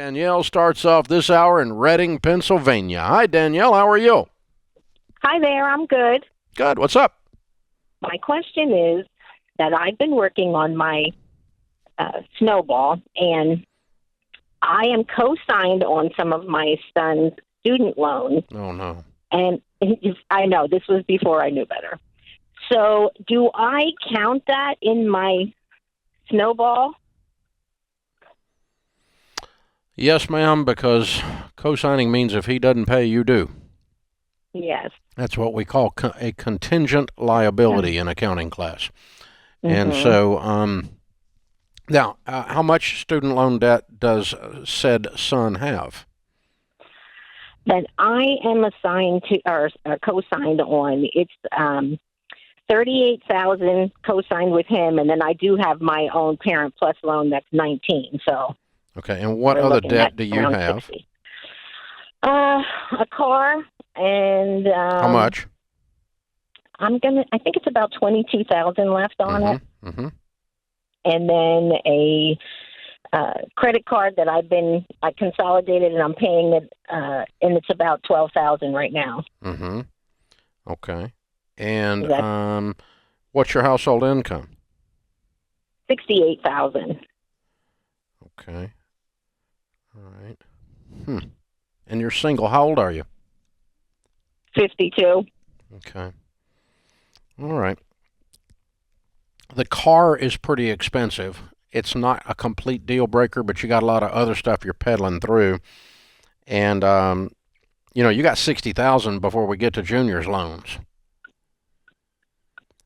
Danielle starts off this hour in Reading, Pennsylvania. Hi, Danielle. How are you? Hi there, I'm good. Good. What's up? My question is that I've been working on my snowball, and I am co-signed on some of my son's student loans. Oh, no. And I know this was before I knew better. So do I count that in my snowball? Yes, ma'am, because co-signing means if he doesn't pay, you do. Yes. That's what we call a contingent liability in accounting class. And Mm-hmm. so, now, how much student loan debt does said son have? That I am assigned to or co-signed on. It's 38,000 co-signed with him, and then I do have my own Parent Plus loan that's 19. So Okay, and what we're other looking at debt do you around have? 60. A car, and How much? I think it's about 22,000 left on it, Mm-hmm. and then a credit card that I consolidated, and I'm paying it, and it's about 12,000 right now. Mm-hmm. Okay. And That's what's your household income? 68,000. Okay. All right. And you're single. How old are you? 52. Okay. All right. The car is pretty expensive. It's not a complete deal breaker, but you got a lot of other stuff you're peddling through. And you got 60,000 before we get to Junior's loans.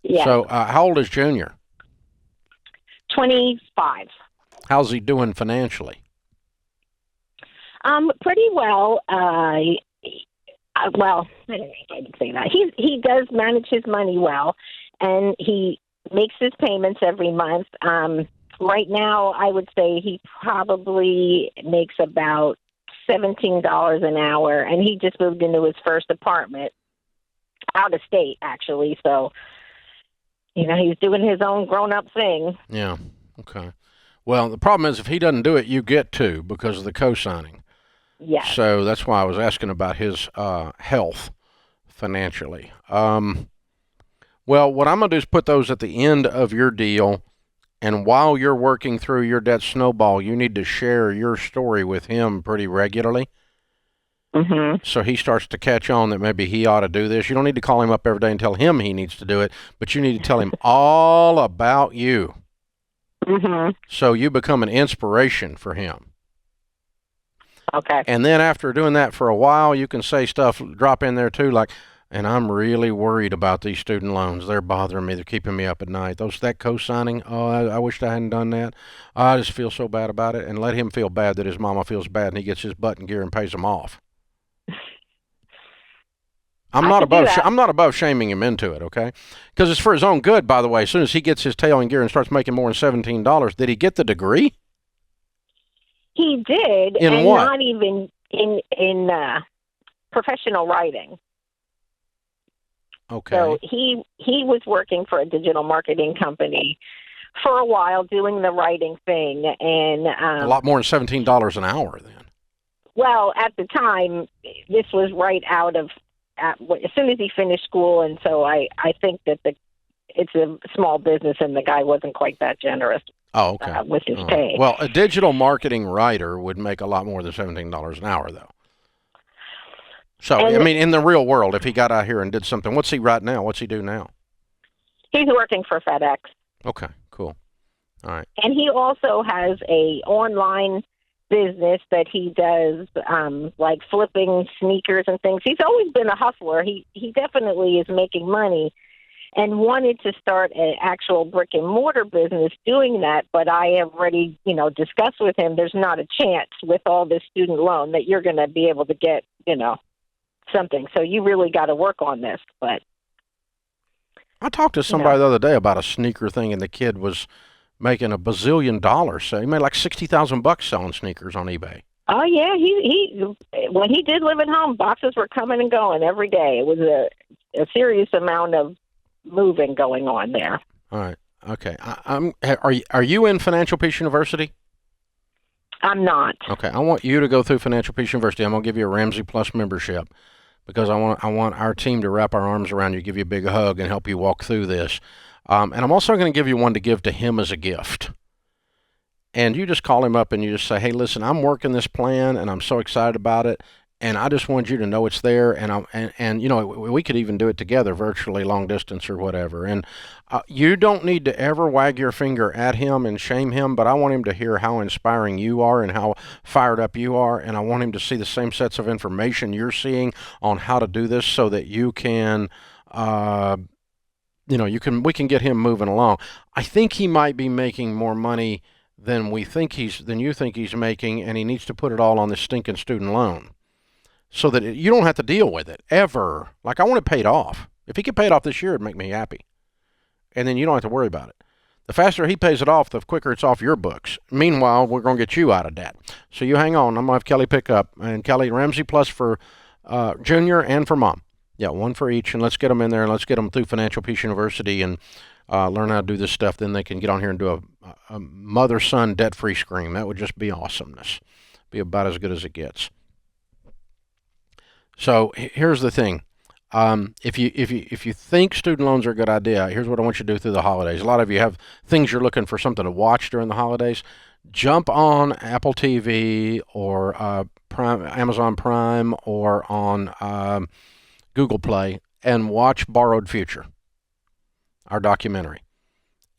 Yeah. So, how old is Junior? 25. How's he doing financially? Pretty well. Well, I don't know if I would say that. He does manage his money well, and he makes his payments every month. Right now, I would say he probably makes about $17 an hour, and he just moved into his first apartment out of state, actually. So, he's doing his own grown-up thing. Yeah. Okay. Well, the problem is if he doesn't do it, you get to because of the co-signing. Yes. So that's why I was asking about his health financially. Well, what I'm going to do is put those at the end of your deal. And while you're working through your debt snowball, you need to share your story with him pretty regularly. Mm-hmm. So he starts to catch on that maybe he ought to do this. You don't need to call him up every day and tell him he needs to do it, but you need to tell him all about you. Mm-hmm. So you become an inspiration for him. Okay. And then after doing that for a while, you can say stuff, drop in there too, like, and I'm really worried about these student loans. They're bothering me. They're keeping me up at night. That co-signing, oh, I wished I hadn't done that. I just feel so bad about it. And let him feel bad that his mama feels bad and he gets his butt in gear and pays them off. I'm not above shaming him into it, okay? Because it's for his own good, by the way. As soon as he gets his tail in gear and starts making more than $17, did he get the degree? He did, In and what? not even in professional writing. Okay. So he was working for a digital marketing company for a while, doing the writing thing, and a lot more than $17 an hour then. well, at the time, this was right out of as soon as he finished school, and so I think that it's a small business, and the guy wasn't quite that generous. Oh, okay. With his pay. Well, a digital marketing writer would make a lot more than $17 an hour, though. So, And I mean, in the real world, if he got out here and did something, what's he right now? What's he do now? he's working for FedEx. Okay, cool. All right. And he also has a online business that he does, like flipping sneakers and things. He's always been a hustler. He definitely is making money, and wanted to start an actual brick and mortar business doing that. But I have already, discussed with him, there's not a chance with all this student loan that you're going to be able to get, something. So you really got to work on this. But I talked to somebody the other day about a sneaker thing, and the kid was making $1 bazillion. So he made like $60,000 selling sneakers on eBay. oh yeah, he when he did live at home, boxes were coming and going every day. It was a serious amount of moving going on there. All right. Okay. Are you in Financial Peace University? I'm not. Okay, I want you to go through Financial Peace University. I'm gonna give you a Ramsey Plus membership because I want our team to wrap our arms around you, give you a big hug, and help you walk through this. And I'm also going to give you one to give to him as a gift. And you just call him up and you just say, "Hey, listen, I'm working this plan, and I'm so excited about it, and I just want you to know it's there." And you know, we could even do it together, virtually, long distance or whatever. And you don't need to ever wag your finger at him and shame him, but I want him to hear how inspiring you are and how fired up you are, and I want him to see the same sets of information you're seeing on how to do this, so that you can. We can get him moving along. I think he might be making more money than you think he's making, and he needs to put it all on this stinking student loan, so that you don't have to deal with it ever. Like, I want it paid off. If he could pay it off this year, it'd make me happy, and then you don't have to worry about it. The faster he pays it off, the quicker it's off your books. Meanwhile, we're going to get you out of debt. So you hang on. I'm going to have Kelly pick up, and Kelly, Ramsey Plus for Junior and for Mom. Yeah, one for each, and let's get them in there, and let's get them through Financial Peace University and learn how to do this stuff. Then they can get on here and do a mother-son debt-free scream. That would just be awesomeness. Be about as good as it gets. So here's the thing. If you think student loans are a good idea, here's what I want you to do through the holidays. A lot of you have things you're looking for something to watch during the holidays. Jump on Apple TV or Amazon Prime or on Google Play and watch Borrowed Future, our documentary.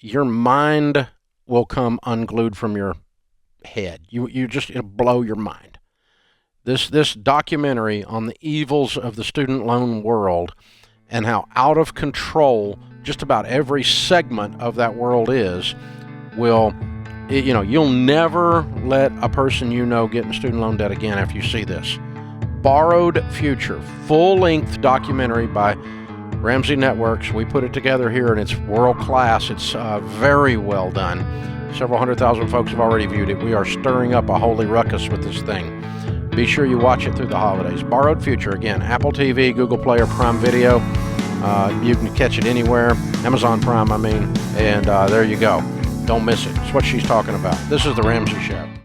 Your mind will come unglued from your head. It'll blow your mind. This documentary on the evils of the student loan world and how out of control just about every segment of that world is, you'll never let a person get in student loan debt again after you see this. Borrowed Future, full-length documentary by Ramsey Networks. We put it together here, and it's world-class. It's very well done. Several 100,000 folks have already viewed it. We are stirring up a holy ruckus with this thing. Be sure you watch it through the holidays. Borrowed Future, again, Apple TV, Google Play, or Prime Video. You can catch it anywhere. Amazon Prime, and there you go. Don't miss it. It's what she's talking about. This is The Ramsey Show.